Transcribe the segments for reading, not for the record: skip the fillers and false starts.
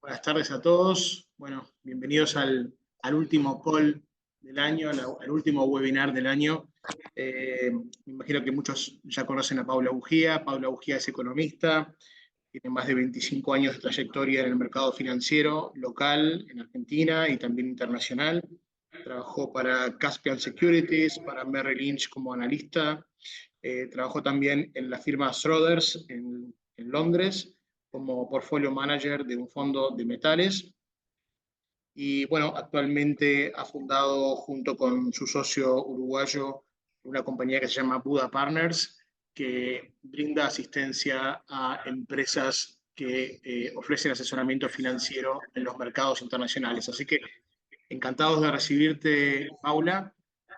Buenas tardes a todos. Bueno, bienvenidos al último call del año, al último webinar del año. Me imagino que muchos ya conocen a Paula Bugía. Paula Bugía es economista, tiene más de 25 años de trayectoria en el mercado financiero local en Argentina y también internacional. Trabajó para Caspian Securities, para Merrill Lynch como analista. Trabajó también en la firma Schroders en Londres como portfolio manager de un fondo de metales. Y bueno, actualmente ha fundado junto con su socio uruguayo una compañía que se llama Buda Partners, que brinda asistencia a empresas que ofrecen asesoramiento financiero en los mercados internacionales. Así que encantados de recibirte, Paula.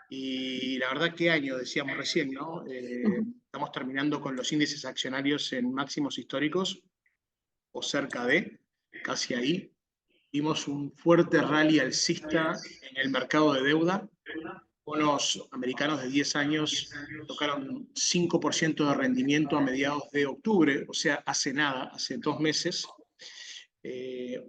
Y la verdad, qué año, decíamos recién, ¿no? Estamos terminando con los índices accionarios en máximos históricos o cerca de, casi ahí. Vimos un fuerte rally alcista en el mercado de deuda. Bonos americanos de 10 años tocaron 5% de rendimiento a mediados de octubre, o sea, hace nada, hace 2 meses.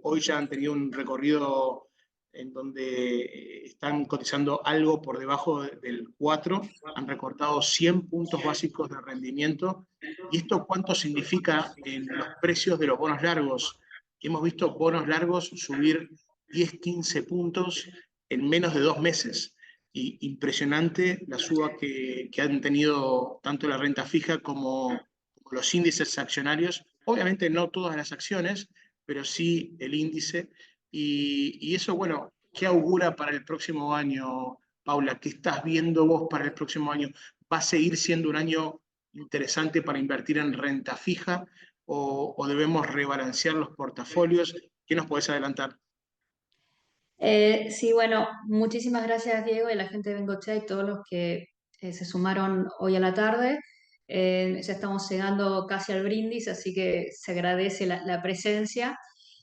Hoy ya han tenido un recorrido en donde están cotizando algo por debajo del 4, han recortado 100 puntos básicos de rendimiento. ¿Y esto cuánto significa en los precios de los bonos largos? Hemos visto bonos largos subir 10, 15 puntos en menos de 2 meses. Y impresionante la suba que han tenido tanto la renta fija como los índices accionarios. Obviamente no todas las acciones, pero sí el índice. Y eso, bueno, ¿qué augura para el próximo año, Paula? ¿Qué estás viendo vos para el próximo año? ¿Va a seguir siendo un año interesante para invertir en renta fija o debemos rebalancear los portafolios? ¿Qué nos podés adelantar? Sí, bueno, muchísimas gracias Diego y a la gente de Bengochea y todos los que se sumaron hoy a la tarde. Ya estamos llegando casi al brindis, así que se agradece la presencia.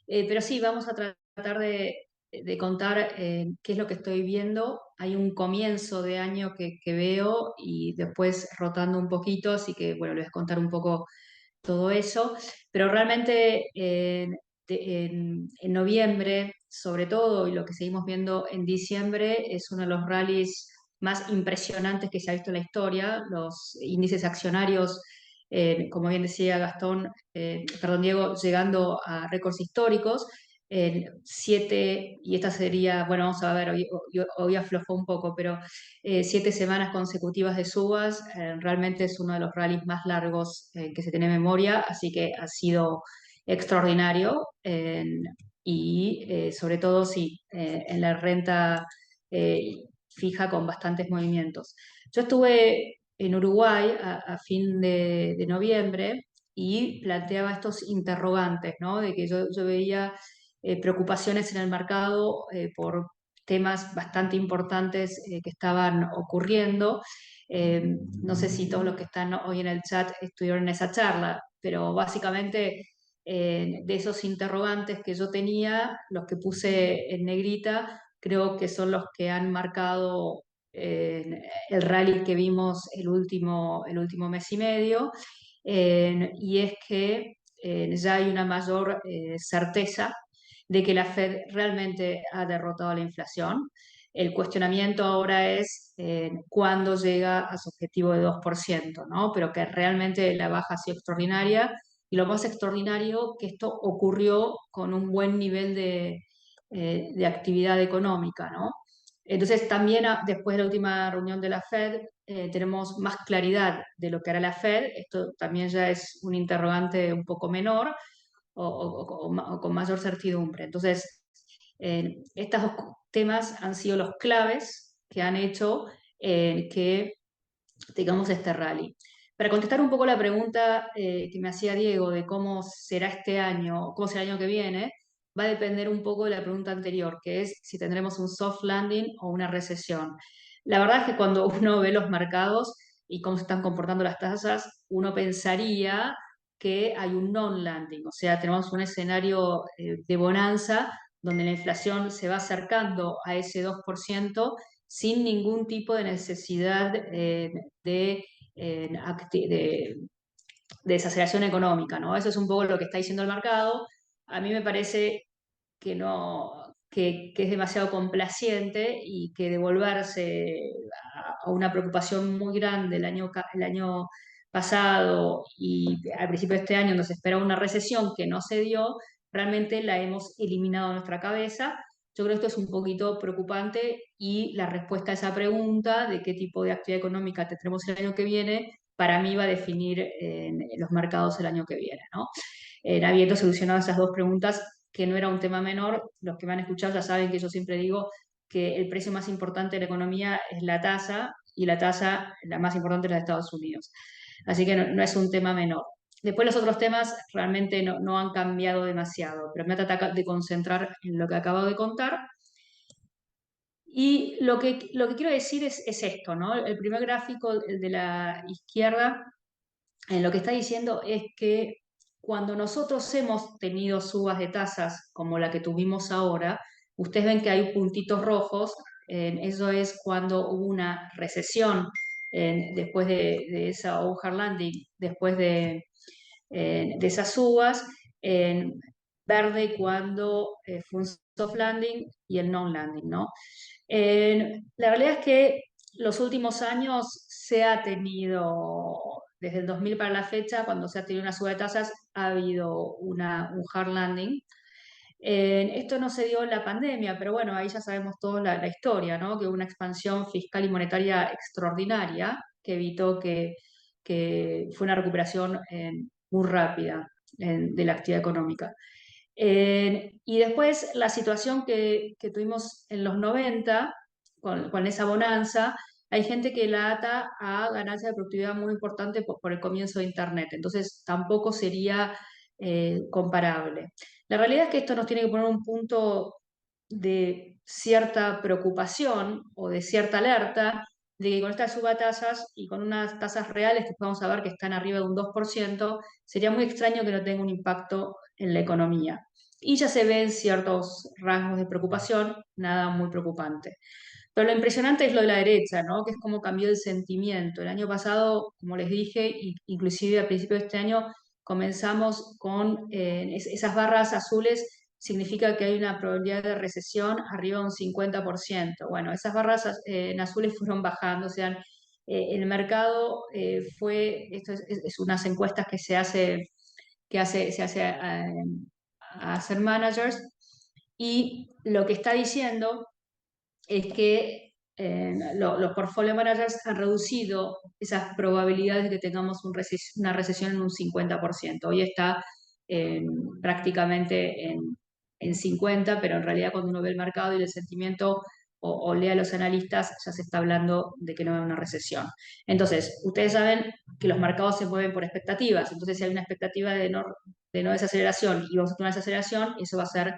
Pero sí, vamos a tratar de contar qué es lo que estoy viendo. Hay un comienzo de año que veo y después rotando un poquito, así que bueno, les voy a contar un poco todo eso, pero realmente en noviembre, sobre todo, y lo que seguimos viendo en diciembre, es uno de los rallies más impresionantes que se ha visto en la historia. Los índices accionarios, como bien decía Gastón, perdón, Diego, llegando a récords históricos. Siete, y esta sería, bueno, vamos a ver, hoy aflojó un poco, pero 7 semanas consecutivas de subas, realmente es uno de los rallies más largos que se tiene en memoria, así que ha sido extraordinario y sobre todo sí, en la renta fija con bastantes movimientos. Yo estuve en Uruguay a fin de noviembre y planteaba estos interrogantes, ¿no? De que yo veía preocupaciones en el mercado por temas bastante importantes que estaban ocurriendo. No sé si todos los que están hoy en el chat estuvieron en esa charla, pero básicamente de esos interrogantes que yo tenía, los que puse en negrita, creo que son los que han marcado el rally que vimos el último mes y medio, y es que ya hay una mayor certeza de que la Fed realmente ha derrotado la inflación. El cuestionamiento ahora es cuándo llega a su objetivo de 2%, ¿no? Pero que realmente la baja ha sido extraordinaria y lo más extraordinario que esto ocurrió con un buen nivel de actividad económica, ¿no? Entonces también después de la última reunión de la Fed tenemos más claridad de lo que hará la Fed. Esto también ya es un interrogante un poco menor o con mayor certidumbre. Entonces, estos dos temas han sido los claves que han hecho que tengamos este rally. Para contestar un poco la pregunta que me hacía Diego de cómo será este año, cómo será el año que viene, va a depender un poco de la pregunta anterior, que es si tendremos un soft landing o una recesión. La verdad es que cuando uno ve los mercados y cómo se están comportando las tasas, uno pensaría que hay un non-landing, o sea, tenemos un escenario de bonanza donde la inflación se va acercando a ese 2% sin ningún tipo de necesidad de, de desaceleración económica, ¿no? Eso es un poco lo que está diciendo el mercado. A mí me parece que es demasiado complaciente y que devolverse a una preocupación muy grande el año pasado y al principio de este año nos espera una recesión que no se dio, realmente la hemos eliminado de nuestra cabeza. Yo creo que esto es un poquito preocupante y la respuesta a esa pregunta de qué tipo de actividad económica tendremos el año que viene, para mí va a definir los mercados el año que viene, ¿no? Habiendo solucionado esas dos preguntas, que no era un tema menor, los que me han escuchado ya saben que yo siempre digo que el precio más importante de la economía es la tasa, y la tasa, la más importante, es la de Estados Unidos. Así que no es un tema menor. Después los otros temas realmente no han cambiado demasiado, pero me voy a tratar de concentrar en lo que acabo de contar. Y lo que quiero decir es esto, ¿no? El primer gráfico, el de la izquierda, lo que está diciendo es que cuando nosotros hemos tenido subas de tasas como la que tuvimos ahora, ustedes ven que hay puntitos rojos, eso es cuando hubo una recesión después de esa hard landing, después de esas subas, en verde cuando fue un soft landing y el non-landing, ¿no? La realidad es que los últimos años se ha tenido, desde el 2000 para la fecha, cuando se ha tenido una suba de tasas, ha habido un hard landing. Esto no se dio en la pandemia, pero bueno, ahí ya sabemos toda la historia, ¿no? Que hubo una expansión fiscal y monetaria extraordinaria que evitó que fue una recuperación muy rápida de la actividad económica. Y después la situación que tuvimos en los 90, con esa bonanza, hay gente que la ata a ganancias de productividad muy importante por el comienzo de Internet, entonces tampoco sería comparable. La realidad es que esto nos tiene que poner un punto de cierta preocupación o de cierta alerta de que con estas subatasas y con unas tasas reales que vamos a ver que están arriba de un 2%, sería muy extraño que no tenga un impacto en la economía. Y ya se ven ciertos rasgos de preocupación, nada muy preocupante. Pero lo impresionante es lo de la derecha, ¿no? Que es cómo cambió el sentimiento. El año pasado, como les dije, inclusive al principio de este año, comenzamos con esas barras azules, significa que hay una probabilidad de recesión arriba de un 50%. Bueno, esas barras en azules fueron bajando, o sea, el mercado esto es unas encuestas que se hace a hacer managers, y lo que está diciendo es que los portfolio managers han reducido esas probabilidades de que tengamos una recesión en un 50%. Hoy está prácticamente en 50, pero en realidad cuando uno ve el mercado y el sentimiento o lee a los analistas, ya se está hablando de que no va a haber una recesión. Entonces, ustedes saben que los mercados se mueven por expectativas. Entonces, si hay una expectativa de no desaceleración y vamos a tener una desaceleración, eso va a ser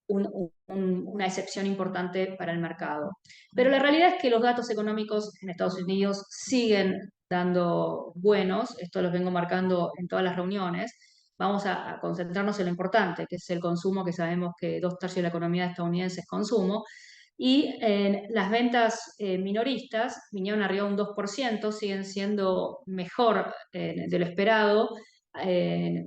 una excepción importante para el mercado. Pero la realidad es que los datos económicos en Estados Unidos siguen dando buenos, esto los vengo marcando en todas las reuniones. Vamos a concentrarnos en lo importante, que es el consumo, que sabemos que 2/3 de la economía estadounidense es consumo. Y las ventas minoristas vinieron arriba un 2%, siguen siendo mejor de lo esperado. Eh,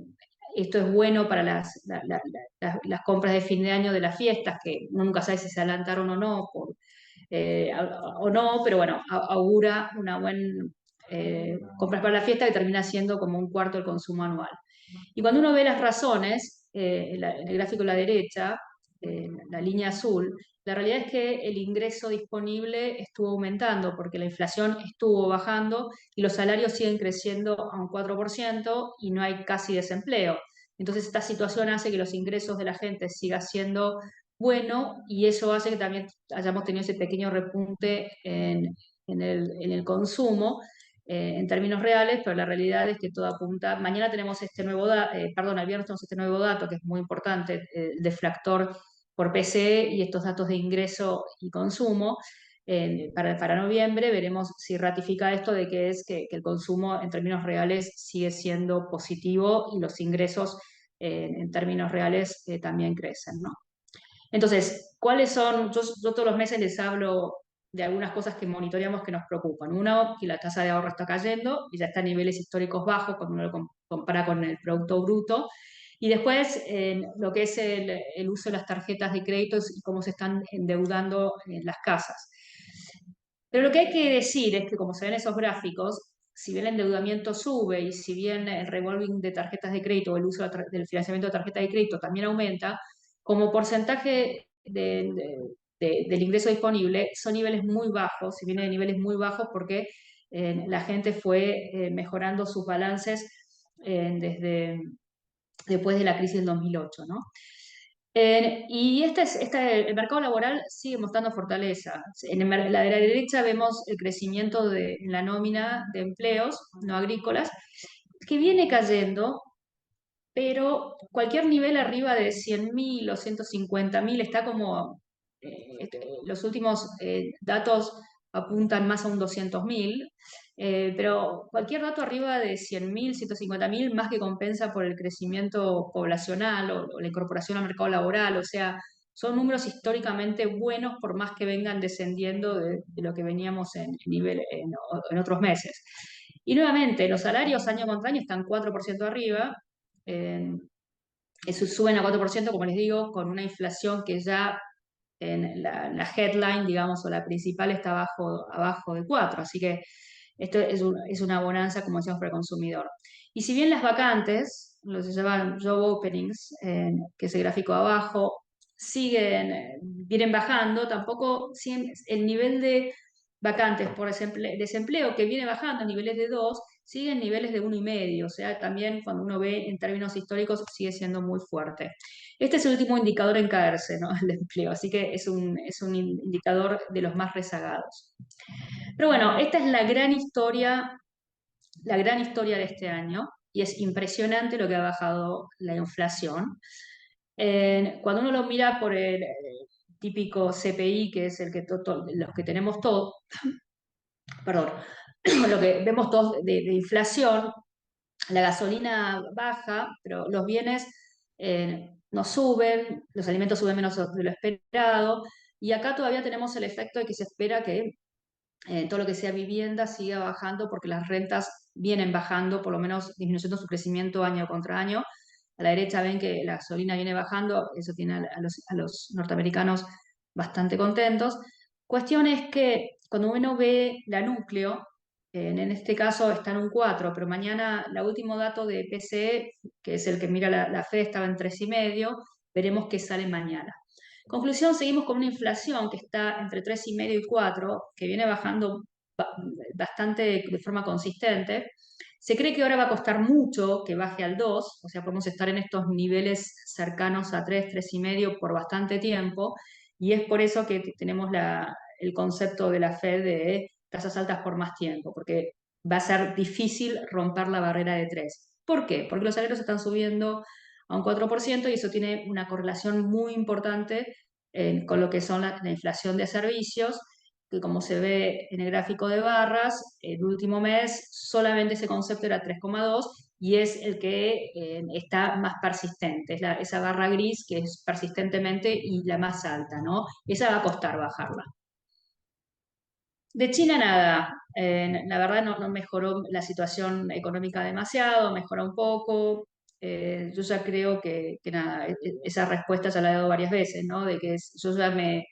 Esto es bueno para las compras de fin de año de las fiestas, que uno nunca sabe si se adelantaron o no, pero bueno, augura una buena compras para la fiesta que termina siendo como un cuarto del consumo anual. Y cuando uno ve las razones, en el gráfico a la derecha, la línea azul, la realidad es que el ingreso disponible estuvo aumentando porque la inflación estuvo bajando y los salarios siguen creciendo a un 4% y no hay casi desempleo. Entonces esta situación hace que los ingresos de la gente sigan siendo bueno, y eso hace que también hayamos tenido ese pequeño repunte en el consumo en términos reales, pero la realidad es que todo apunta. Mañana tenemos este nuevo dato, el viernes tenemos este nuevo dato que es muy importante, el deflactor por PCE y estos datos de ingreso y consumo. Para noviembre veremos si ratifica esto de que el consumo en términos reales sigue siendo positivo y los ingresos en términos reales también crecen, ¿no? Entonces, ¿cuáles son? Yo todos los meses les hablo de algunas cosas que monitoreamos que nos preocupan. Uno, que la tasa de ahorro está cayendo y ya está a niveles históricos bajos cuando uno lo compara con el Producto Bruto. Y después, lo que es el uso de las tarjetas de crédito y cómo se están endeudando en las casas. Pero lo que hay que decir es que, como se ven esos gráficos, si bien el endeudamiento sube y si bien el revolving de tarjetas de crédito o el uso del financiamiento de tarjetas de crédito también aumenta, como porcentaje del ingreso disponible son niveles muy bajos, si viene de niveles muy bajos porque la gente fue mejorando sus balances desde después de la crisis del 2008, ¿no? Y el mercado laboral sigue mostrando fortaleza. La de la derecha vemos el crecimiento en la nómina de empleos no agrícolas, que viene cayendo, pero cualquier nivel arriba de 100.000 o 150.000 está como, los últimos datos apuntan más a un 200.000, pero cualquier dato arriba de 100.000, 150.000, más que compensa por el crecimiento poblacional o la incorporación al mercado laboral, o sea, son números históricamente buenos por más que vengan descendiendo de lo que veníamos en otros meses. Y nuevamente, los salarios año contra año están 4% arriba, eh, eso suben a 4%, como les digo, con una inflación que ya en la headline, digamos, o la principal está abajo de 4. Así que esto es una bonanza, como decíamos, para el consumidor. Y si bien las vacantes, lo que se llaman job openings, que es el gráfico de abajo, vienen bajando, tampoco siguen, el nivel de vacantes por desempleo que viene bajando a niveles de 2, sigue en niveles de 1,5. O sea, también cuando uno ve en términos históricos sigue siendo muy fuerte. Este es el último indicador en caerse, ¿no? El empleo, así que es un indicador de los más rezagados. Pero bueno, esta es la gran historia de este año, y es impresionante lo que ha bajado la inflación. Cuando uno lo mira por el típico CPI, que es el que los que tenemos todos, perdón, lo que vemos todos de inflación, la gasolina baja, pero los bienes no suben, los alimentos suben menos de lo esperado, y acá todavía tenemos el efecto de que se espera que todo lo que sea vivienda siga bajando porque las rentas vienen bajando, por lo menos disminuyendo su crecimiento año contra año. A la derecha ven que la gasolina viene bajando, eso tiene a los norteamericanos bastante contentos. Cuestión es que cuando uno ve la núcleo, en este caso está en un 4, pero mañana el último dato de PCE, que es el que mira la Fed, estaba en 3,5, veremos qué sale mañana. Conclusión, seguimos con una inflación que está entre 3,5 y 4, que viene bajando bastante de forma consistente. Se cree que ahora va a costar mucho que baje al 2, o sea, podemos estar en estos niveles cercanos a 3, 3,5 por bastante tiempo, y es por eso que tenemos el concepto de la Fed de tasas altas por más tiempo, porque va a ser difícil romper la barrera de 3. ¿Por qué? Porque los salarios están subiendo a un 4% y eso tiene una correlación muy importante con lo que son la inflación de servicios, que como se ve en el gráfico de barras, el último mes solamente ese concepto era 3,2 y es el que está más persistente, es esa barra gris que es persistentemente y la más alta, ¿no? Esa va a costar bajarla. De China nada, la verdad no mejoró la situación económica demasiado, mejoró un poco. Yo ya creo que nada, esa respuesta ya la he dado varias veces, ¿no? De que yo ya me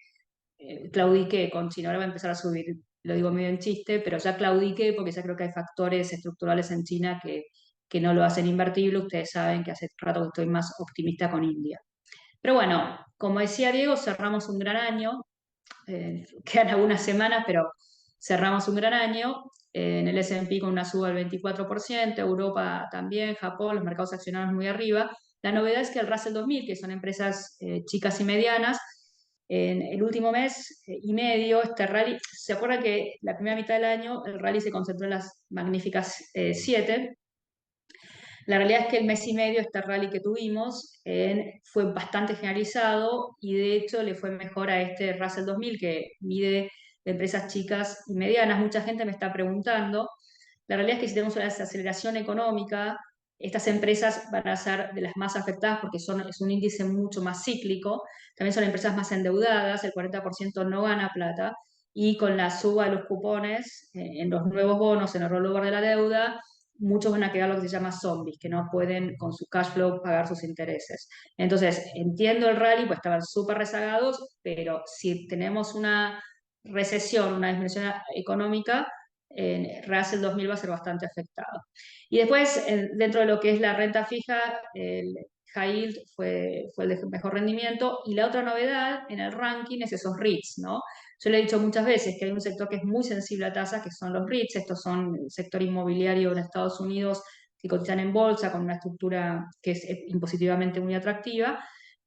claudiqué con China, ahora va a empezar a subir, lo digo medio en chiste, pero ya claudiqué porque ya creo que hay factores estructurales en China que no lo hacen invertible. Ustedes saben que hace rato que estoy más optimista con India. Pero bueno, como decía Diego, cerramos un gran año, quedan algunas semanas, pero cerramos un gran año. En el S&P con una suba del 24%, Europa también, Japón, los mercados accionarios muy arriba. La novedad es que el Russell 2000, que son empresas chicas y medianas, en el último mes y medio, este rally, se acuerda que la primera mitad del año el rally se concentró en las magníficas 7. La realidad es que el mes y medio, este rally que tuvimos, fue bastante generalizado y de hecho le fue mejor a este Russell 2000 que mide de empresas chicas y medianas. Mucha gente me está preguntando. La realidad es que si tenemos una desaceleración económica, estas empresas van a ser de las más afectadas porque es un índice mucho más cíclico. También son empresas más endeudadas, el 40% no gana plata y con la suba de los cupones en los nuevos bonos, en el rollover de la deuda, muchos van a quedar lo que se llama zombies, que no pueden con su cash flow pagar sus intereses. Entonces, entiendo el rally, pues estaban súper rezagados, pero si tenemos una recesión, una disminución económica, Russell 2000 va a ser bastante afectado. Y después, dentro de lo que es la renta fija, el high yield fue el de mejor rendimiento. Y la otra novedad en el ranking es esos REITs, ¿no? Yo le he dicho muchas veces que hay un sector que es muy sensible a tasas, que son los REITs. Estos son el sector inmobiliario en Estados Unidos que cotizan en bolsa con una estructura que es impositivamente muy atractiva,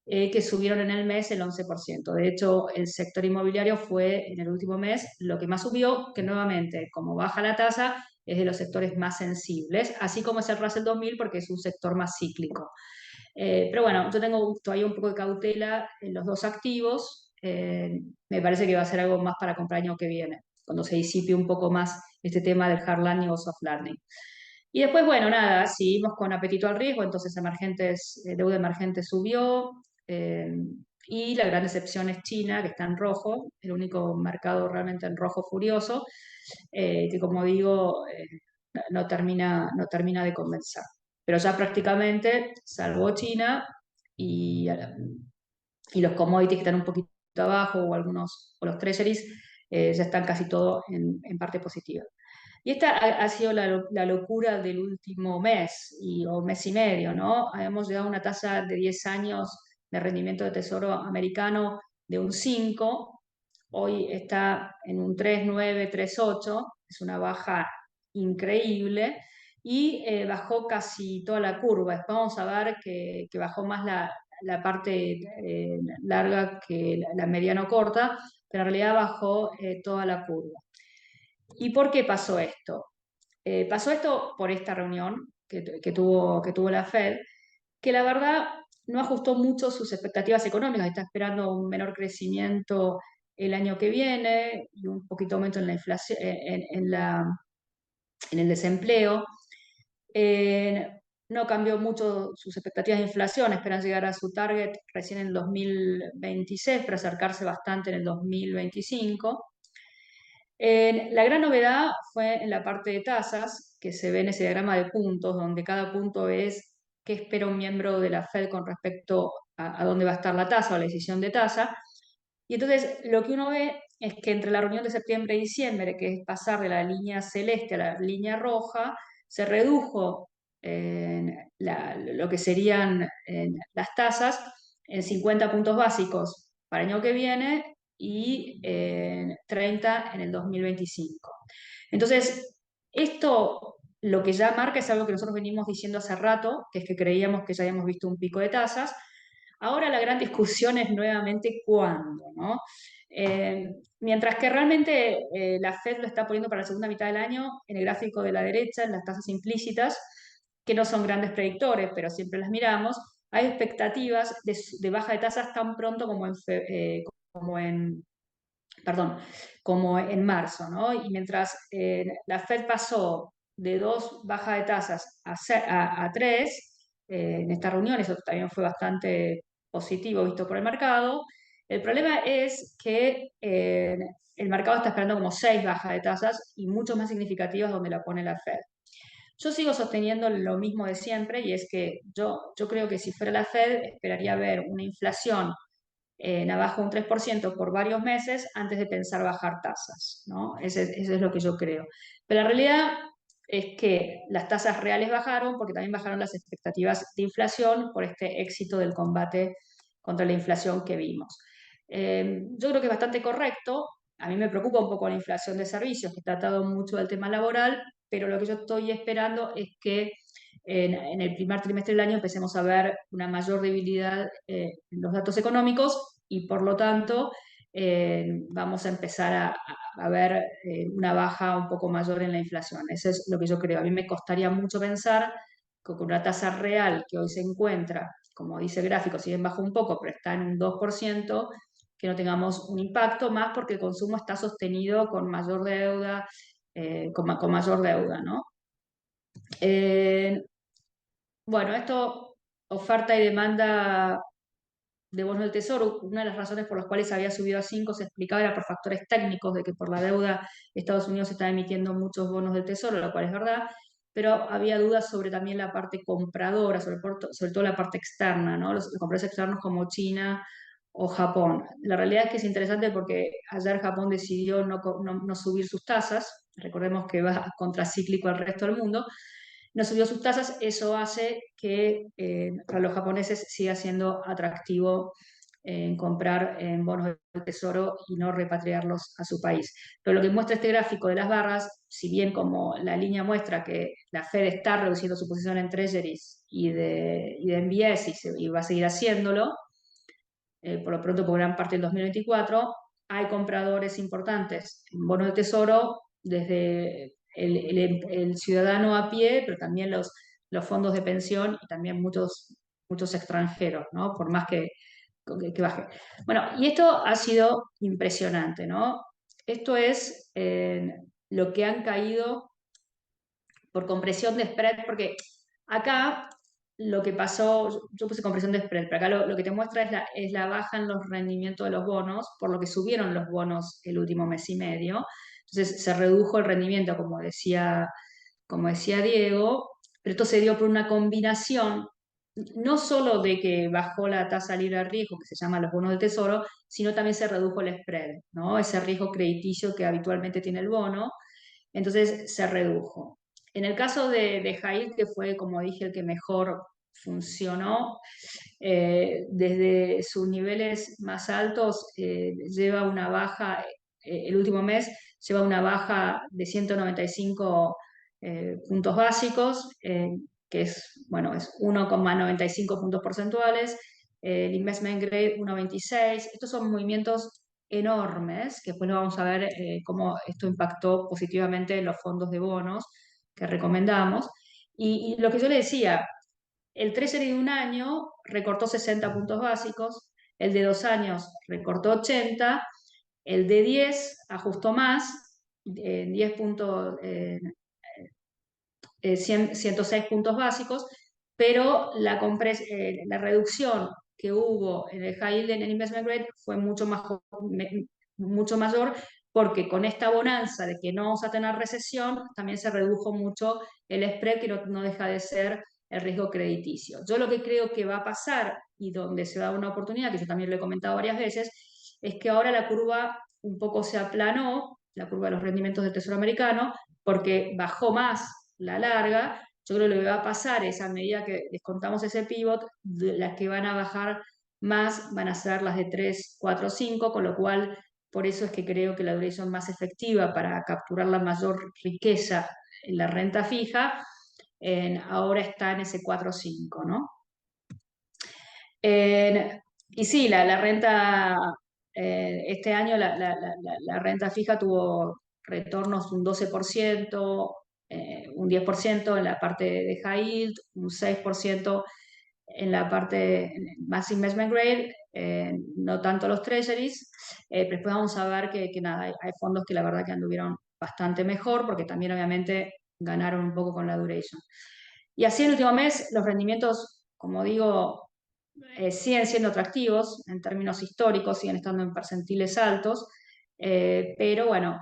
que subieron en el mes el 11%. De hecho, el sector inmobiliario fue en el último mes lo que más subió, que nuevamente, como baja la tasa, es de los sectores más sensibles, así como es el Russell 2000 porque es un sector más cíclico. Pero bueno, yo tengo todavía un poco de cautela en los dos activos. Me parece que va a ser algo más para comprar el año que viene, cuando se disipe un poco más este tema del hard landing o soft landing. Y después, bueno, nada, seguimos con apetito al riesgo, entonces emergentes, deuda emergente subió, eh, y la gran decepción es China, que está en rojo, el único mercado realmente en rojo furioso, que como digo, no termina de convencer. Pero ya prácticamente, salvo China y, y los commodities que están un poquito abajo, o algunos, o los treasuries, ya están casi todo en parte positiva. Y esta ha sido la locura del último mes o mes y medio, ¿no? Hemos llegado a una tasa de 10 años de rendimiento de tesoro americano de un 5, hoy está en un 3,9, 3,8, es una baja increíble, y bajó casi toda la curva. Después vamos a ver que bajó más la parte larga que la mediano corta, pero en realidad bajó toda la curva. ¿Y por qué pasó esto? Pasó esto por esta reunión que tuvo la Fed, que la verdad no ajustó mucho sus expectativas económicas. Está esperando un menor crecimiento el año que viene y un poquito aumento en la inflación, en el desempleo. No cambió mucho sus expectativas de inflación, esperan llegar a su target recién en el 2026, pero acercarse bastante en el 2025. La gran novedad fue en la parte de tasas, que se ve en ese diagrama de puntos, donde cada punto es qué espera un miembro de la Fed con respecto a dónde va a estar la tasa o la decisión de tasa. Y entonces lo que uno ve es que entre la reunión de septiembre y diciembre, que es pasar de la línea celeste a la línea roja, se redujo lo que serían las tasas en 50 puntos básicos para el año que viene y 30 en el 2025. Entonces, esto lo que ya marca es algo que nosotros venimos diciendo hace rato, que es que creíamos que ya habíamos visto un pico de tasas. Ahora la gran discusión es nuevamente cuándo, ¿no? Mientras que realmente la Fed lo está poniendo para la segunda mitad del año, en el gráfico de la derecha, en las tasas implícitas, que no son grandes predictores, pero siempre las miramos, hay expectativas de baja de tasas tan pronto como en, perdón, como en marzo, ¿no? Y mientras la Fed pasó de 2 bajas de tasas a 3 en esta reunión, eso también fue bastante positivo visto por el mercado. El problema es que el mercado está esperando como 6 bajas de tasas y mucho más significativas donde la pone la Fed. Yo sigo sosteniendo lo mismo de siempre, y es que yo creo que si fuera la Fed esperaría ver una inflación en abajo un 3% por varios meses antes de pensar bajar tasas, ¿no? Eso es lo que yo creo. Pero la realidad es que las tasas reales bajaron porque también bajaron las expectativas de inflación por este éxito del combate contra la inflación que vimos. Yo creo que es bastante correcto. A mí me preocupa un poco la inflación de servicios, que está atado mucho al tema laboral, pero lo que yo estoy esperando es que en el primer trimestre del año empecemos a ver una mayor debilidad en los datos económicos, y por lo tanto vamos a empezar a ver una baja un poco mayor en la inflación. Eso es lo que yo creo. A mí me costaría mucho pensar que con una tasa real que hoy se encuentra, como dice el gráfico, si bien bajó un poco, pero está en un 2%, que no tengamos un impacto más porque el consumo está sostenido con mayor deuda, con mayor deuda, ¿no? Bueno, esto, oferta y demanda de bonos del Tesoro, una de las razones por las cuales había subido a 5 se explicaba era por factores técnicos, de que por la deuda Estados Unidos está emitiendo muchos bonos del Tesoro, lo cual es verdad. pero había dudas sobre también la parte compradora, sobre todo la parte externa, ¿no? Los compradores externos como China o Japón. La realidad es que es interesante porque ayer Japón decidió no subir sus tasas, recordemos que va contracíclico al resto del mundo, no subió sus tasas, eso hace que para los japoneses siga siendo atractivo comprar en bonos del tesoro y no repatriarlos a su país. Pero lo que muestra este gráfico de las barras, si bien como la línea muestra que la Fed está reduciendo su posición en treasuries y de MBS y va a seguir haciéndolo, por lo pronto por gran parte del 2024, hay compradores importantes en bonos de tesoro desde el ciudadano a pie, pero también los fondos de pensión y también muchos extranjeros, ¿no? Por más que baje. Bueno, y esto ha sido impresionante, ¿no? Esto es lo que han caído por compresión de spread, porque acá lo que pasó, yo puse compresión de spread, pero acá lo que te muestra es la baja en los rendimientos de los bonos, por lo que subieron los bonos el último mes y medio. Entonces se redujo el rendimiento, como decía Diego, pero esto se dio por una combinación no solo de que bajó la tasa libre de riesgo, que se llama los bonos del tesoro, sino también se redujo el spread, ¿no? Ese riesgo crediticio que habitualmente tiene el bono, entonces se redujo. En el caso de High Yield, que fue, como dije, el que mejor funcionó, desde sus niveles más altos lleva una baja, el último mes lleva una baja de 195 puntos básicos, que es, bueno, es 1,95 puntos porcentuales, el investment grade 1,26. Estos son movimientos enormes, que después lo vamos a ver cómo esto impactó positivamente en los fondos de bonos que recomendamos. Y lo que yo le decía, el Treasury de un año recortó 60 puntos básicos, el de 2 años recortó 80, el de 10 ajustó más, 10 puntos, 106 puntos básicos, pero la reducción que hubo en el high yield en el investment grade fue mucho mayor, porque con esta bonanza de que no vamos a tener recesión, también se redujo mucho el spread, que no deja de ser el riesgo crediticio. Yo lo que creo que va a pasar, y donde se da una oportunidad, que yo también lo he comentado varias veces, es que ahora la curva un poco se aplanó, la curva de los rendimientos del Tesoro americano, porque bajó más la larga. Yo creo que lo que va a pasar es, a medida que descontamos ese pivot, las que van a bajar más van a ser las de 3, 4, 5, con lo cual, por eso es que creo que la duración más efectiva para capturar la mayor riqueza en la renta fija, ahora está en ese 4, 5, ¿no? Y sí, la renta, este año la renta fija tuvo retornos un 12%, un 10% en la parte de high yield, un 6% en la parte más investment grade, no tanto los treasuries, pero después vamos a ver que nada, hay fondos que la verdad que anduvieron bastante mejor, porque también obviamente ganaron un poco con la duration. Y así el último mes los rendimientos, como digo, siguen siendo atractivos en términos históricos, siguen estando en percentiles altos, pero bueno,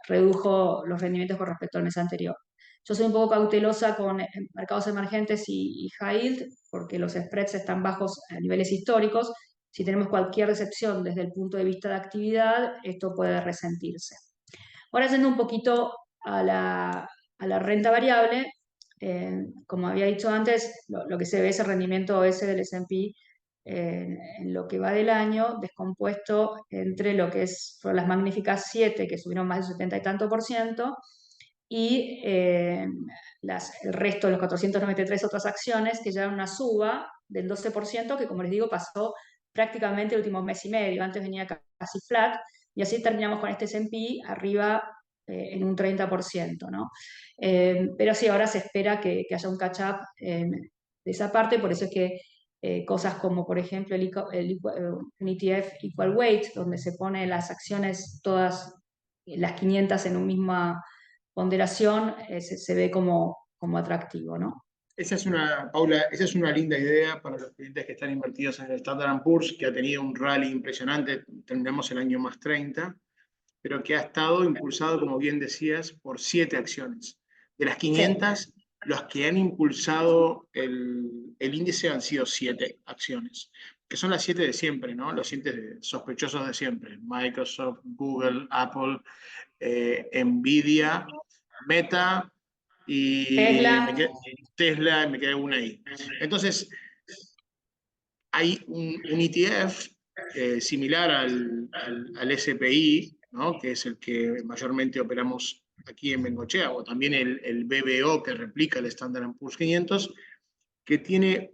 redujo los rendimientos con respecto al mes anterior. Yo soy un poco cautelosa con mercados emergentes y high yield, porque los spreads están bajos a niveles históricos. Si tenemos cualquier decepción desde el punto de vista de actividad, esto puede resentirse. Ahora, yendo un poquito a la renta variable, como había dicho antes, lo que se ve es el rendimiento ese del S&P en lo que va del año, descompuesto entre lo que fueron las magníficas 7, que subieron más del 70 y tanto por ciento, y el resto de los 493 otras acciones que llevan una suba del 12%, que como les digo pasó prácticamente el último mes y medio. Antes venía casi flat, y así terminamos con este S&P arriba en un 30%, ¿no? Pero sí, ahora se espera que haya un catch-up de esa parte, por eso es que cosas como, por ejemplo, un ETF Equal Weight, donde se ponen las acciones todas, las 500 en una misma ponderación, se ve como atractivo, ¿no? Paula, esa es una linda idea para los clientes que están invertidos en el Standard & Poor's, que ha tenido un rally impresionante, tendremos el año más 30, pero que ha estado impulsado, como bien decías, por 7 acciones. De las Sí, 500, los que han impulsado el índice han sido 7 acciones, que son las 7 de siempre, ¿no? Los 7 sospechosos de siempre: Microsoft, Google, Apple, Nvidia, Meta y Tesla, Tesla, y me queda una ahí. Entonces, hay un ETF similar al SPI, ¿no? Que es el que mayormente operamos aquí en Bengochea, o también el BBO que replica el Standard Poor's 500, que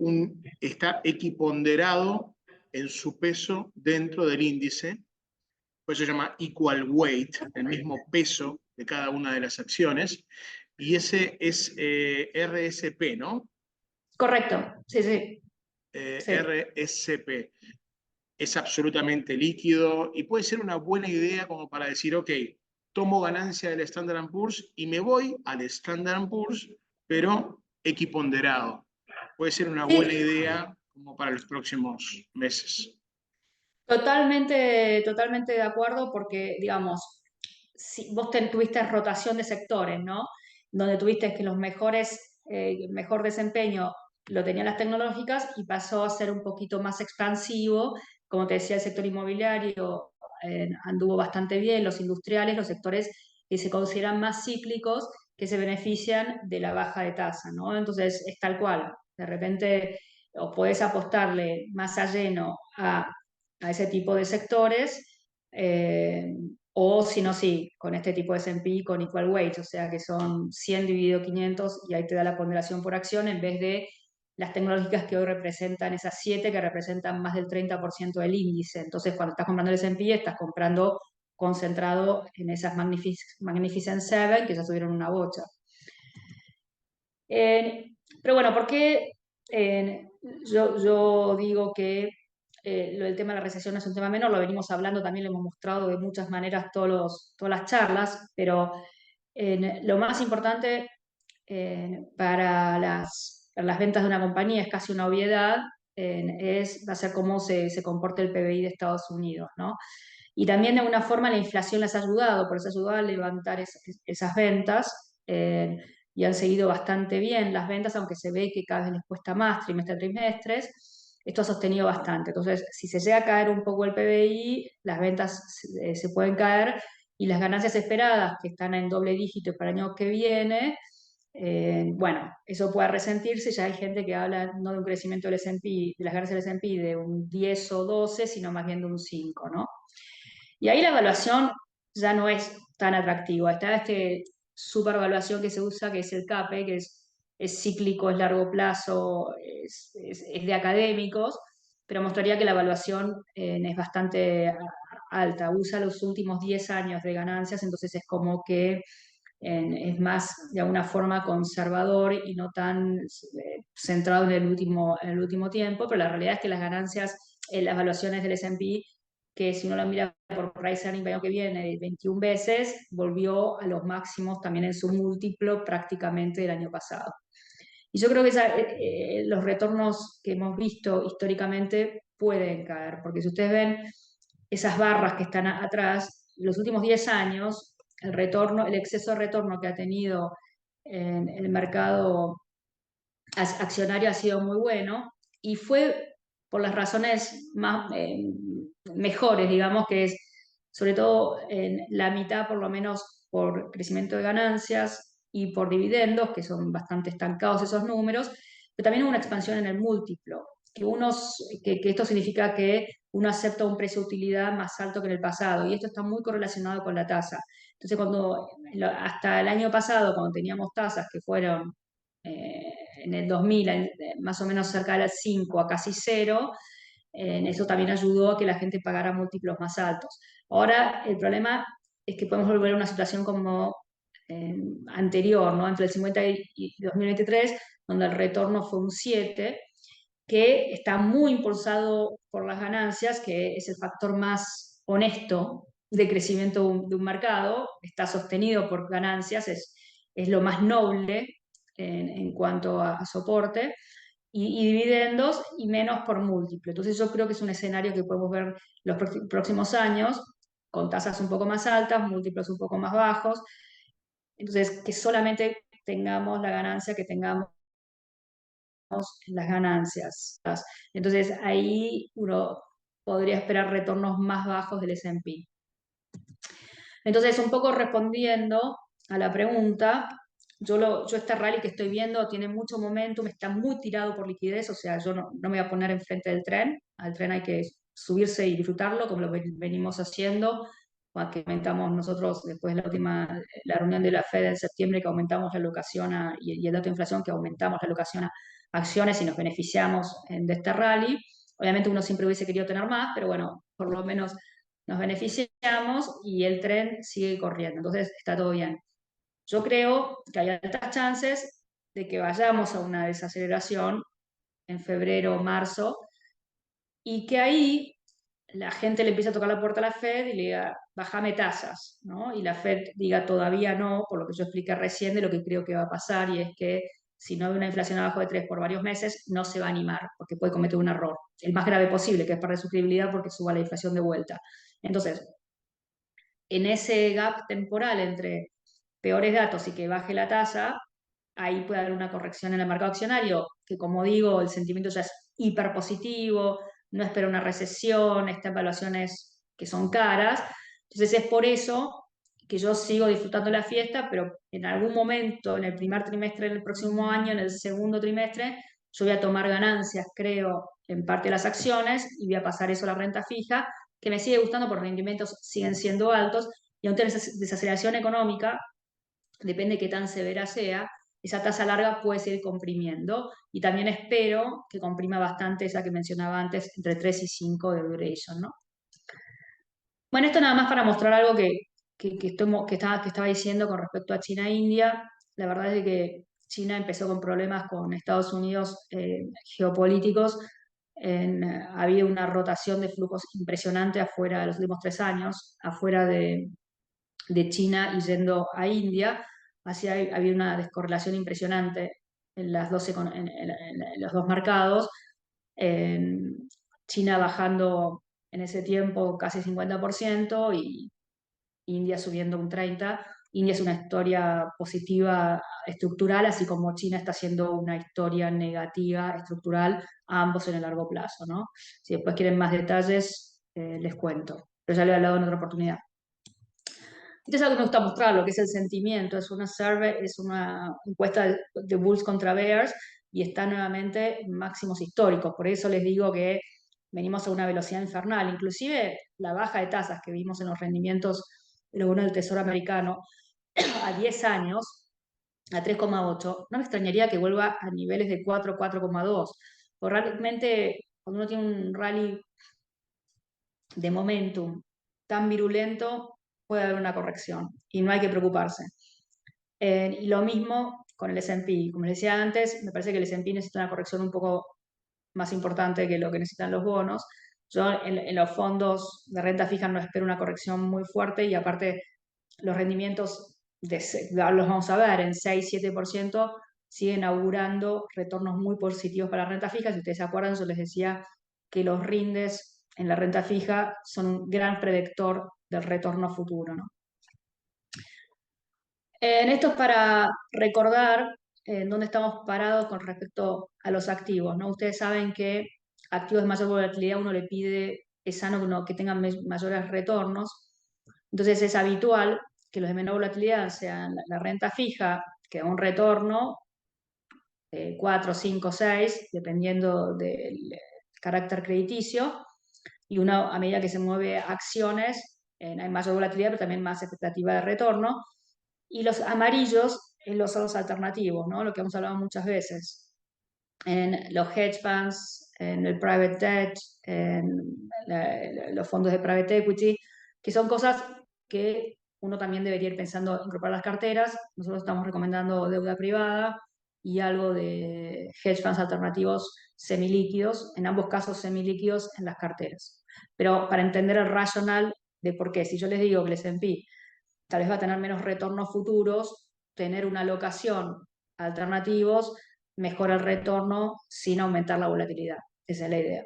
está equiponderado en su peso dentro del índice, por eso se llama equal weight, el mismo peso de cada una de las acciones, y ese es RSP, ¿no? correcto, sí, sí, sí. RSP. Es absolutamente líquido y puede ser una buena idea como para decir, ok, tomo ganancia del Standard Poor's y me voy al Standard Poor's, pero equiponderado. Puede ser una buena Sí, idea como para los próximos meses. totalmente, totalmente de acuerdo porque, digamos, si vos tuviste rotación de sectores, ¿no? Donde tuviste que los mejores, el mejor desempeño lo tenían las tecnológicas y pasó a ser un poquito más expansivo. Como te decía, el sector inmobiliario anduvo bastante bien, los industriales, los sectores que se consideran más cíclicos, que se benefician de la baja de tasa, ¿no? Entonces es tal cual. De repente, o podés apostarle más a lleno a ese tipo de sectores. O si no, sí, con este tipo de S&P con equal weight, o sea que son 100 dividido 500 y ahí te da la ponderación por acción en vez de las tecnológicas que hoy representan esas 7 que representan más del 30% del índice. Entonces, cuando estás comprando el S&P, estás comprando concentrado en esas Magnificent Seven que ya tuvieron una bocha. Eh, pero bueno, ¿por qué yo digo que lo del tema de la recesión no es un tema menor? Lo venimos hablando, también lo hemos mostrado de muchas maneras todas las charlas, pero lo más importante para las ventas de una compañía es casi una obviedad, va a ser cómo se comporta el PBI de Estados Unidos, ¿no? Y también de alguna forma la inflación les ha ayudado, por eso ha ayudado a levantar esas ventas y han seguido bastante bien las ventas, aunque se ve que cada vez les cuesta más trimestre a trimestre. Esto ha sostenido bastante. Entonces, si se llega a caer un poco el PBI, las ventas se pueden caer y las ganancias esperadas, que están en doble dígito para el año que viene, bueno, eso puede resentirse. Ya hay gente que habla no de un crecimiento del S&P, de las ganancias del S&P de un 10 o 12, sino más bien de un 5, ¿no? Y ahí la evaluación ya no es tan atractiva. Está supervaluación que se usa, que es el CAPE, que es cíclico, es largo plazo, es de académicos, pero mostraría que la evaluación es bastante alta. Usa los últimos 10 años de ganancias, entonces es como que es más de alguna forma conservador y no tan centrado en el último tiempo, pero la realidad es que las ganancias en las evaluaciones del S&P, que si uno la mira por price earning el año que viene de 21 veces, volvió a los máximos también en su múltiplo prácticamente del año pasado. Y yo creo que los retornos que hemos visto históricamente pueden caer, porque si ustedes ven esas barras que están atrás, los últimos 10 años, el retorno, el exceso de retorno que ha tenido en el mercado accionario ha sido muy bueno y fue por las razones más, mejores, digamos, que es sobre todo en la mitad por lo menos por crecimiento de ganancias y por dividendos, que son bastante estancados esos números, pero también hubo una expansión en el múltiplo, que esto significa que uno acepta un precio de utilidad más alto que en el pasado, y esto está muy correlacionado con la tasa. Entonces, hasta el año pasado, cuando teníamos tasas que fueron en el 2000, más o menos cerca del 5 a casi cero, eso también ayudó a que la gente pagara múltiplos más altos. Ahora el problema es que podemos volver a una situación como anterior, ¿no? Entre el 50 y 2023, donde el retorno fue un 7, que está muy impulsado por las ganancias, que es el factor más honesto de crecimiento de un mercado, está sostenido por ganancias, es lo más noble en cuanto a soporte, y dividendos y menos por múltiplo. Entonces yo creo que es un escenario que podemos ver los próximos años, con tasas un poco más altas, múltiplos un poco más bajos, entonces que solamente tengamos la ganancia que tengamos en las ganancias. Entonces ahí uno podría esperar retornos más bajos del S&P. Entonces, un poco respondiendo a la pregunta, yo este rally que estoy viendo tiene mucho momentum, está muy tirado por liquidez, o sea, yo no me voy a poner enfrente del tren, al tren hay que subirse y disfrutarlo, como lo venimos haciendo, que aumentamos nosotros después de la reunión de la Fed en septiembre, que aumentamos la alocación y el dato de inflación, que aumentamos la alocación a acciones y nos beneficiamos de este rally. Obviamente uno siempre hubiese querido tener más, pero bueno, por lo menos nos beneficiamos y el tren sigue corriendo, entonces está todo bien. Yo creo que hay altas chances de que vayamos a una desaceleración en febrero o marzo y que ahí la gente le empieza a tocar la puerta a la Fed y le diga, bájame tasas, ¿no? Y la Fed diga todavía no, por lo que yo expliqué recién de lo que creo que va a pasar, y es que si no hay una inflación abajo de 3 por varios meses, no se va a animar, porque puede cometer un error, el más grave posible, que es perder su credibilidad porque suba la inflación de vuelta. Entonces, en ese gap temporal entre peores datos y que baje la tasa, ahí puede haber una corrección en el mercado accionario, que como digo, el sentimiento ya es hiper positivo, no espera una recesión, está en evaluaciones que son caras. Entonces es por eso que yo sigo disfrutando la fiesta, pero en algún momento, en el primer trimestre del próximo año, en el segundo trimestre, yo voy a tomar ganancias, creo, en parte de las acciones y voy a pasar eso a la renta fija, que me sigue gustando porque los rendimientos siguen siendo altos y aunque la desaceleración económica, depende de qué tan severa sea, esa tasa larga puede seguir comprimiendo y también espero que comprima bastante esa que mencionaba antes, entre 3 y 5 de duration, ¿no? Bueno, esto nada más para mostrar algo que estaba diciendo con respecto a China e India. La verdad es que China empezó con problemas con Estados Unidos geopolíticos. Ha habido una rotación de flujos impresionante afuera de los últimos 3 años, afuera de China y yendo a India. Así había una descorrelación impresionante en, en los dos mercados. En China bajando en ese tiempo casi 50% y India subiendo un 30%. India es una historia positiva estructural, así como China está haciendo una historia negativa estructural, ambos en el largo plazo, ¿no? Si después quieren más detalles, les cuento. Pero ya lo he hablado en otra oportunidad. Esto es algo que me gusta mostrar, lo que es el sentimiento. Es una survey, es una encuesta de Bulls contra Bears y está nuevamente en máximos históricos. Por eso les digo que venimos a una velocidad infernal. Inclusive la baja de tasas que vimos en los rendimientos de los bonos del Tesoro americano a 10 años, a 3,8, no me extrañaría que vuelva a niveles de 4, 4,2. Porque realmente cuando uno tiene un rally de momentum tan virulento, puede haber una corrección y no hay que preocuparse. Y lo mismo con el S&P. Como les decía antes, me parece que el S&P necesita una corrección un poco más importante que lo que necesitan los bonos. Yo en los fondos de renta fija no espero una corrección muy fuerte y aparte los rendimientos, los vamos a ver, en 6-7% siguen augurando retornos muy positivos para la renta fija. Si ustedes se acuerdan, yo les decía que los rindes en la renta fija son un gran predictor del retorno futuro, ¿no? En esto es para recordar en dónde estamos parados con respecto a los activos, ¿no? Ustedes saben que activos de mayor volatilidad uno le pide, es sano que tengan mayores retornos. Entonces es habitual que los de menor volatilidad sean la renta fija, que da un retorno 4, 5, 6, dependiendo del carácter crediticio, y uno a medida que se mueve acciones, hay mayor volatilidad, pero también más expectativa de retorno. Y los amarillos en los fondos alternativos, ¿no? Lo que hemos hablado muchas veces. En los hedge funds, en el private debt, en los fondos de private equity, que son cosas que uno también debería ir pensando en incorporar las carteras. Nosotros estamos recomendando deuda privada y algo de hedge funds alternativos semilíquidos, en ambos casos semilíquidos en las carteras. Pero para entender el racional de por qué, si yo les digo que el S&P tal vez va a tener menos retornos futuros, tener una alocación a alternativos mejora el retorno sin aumentar la volatilidad. Esa es la idea.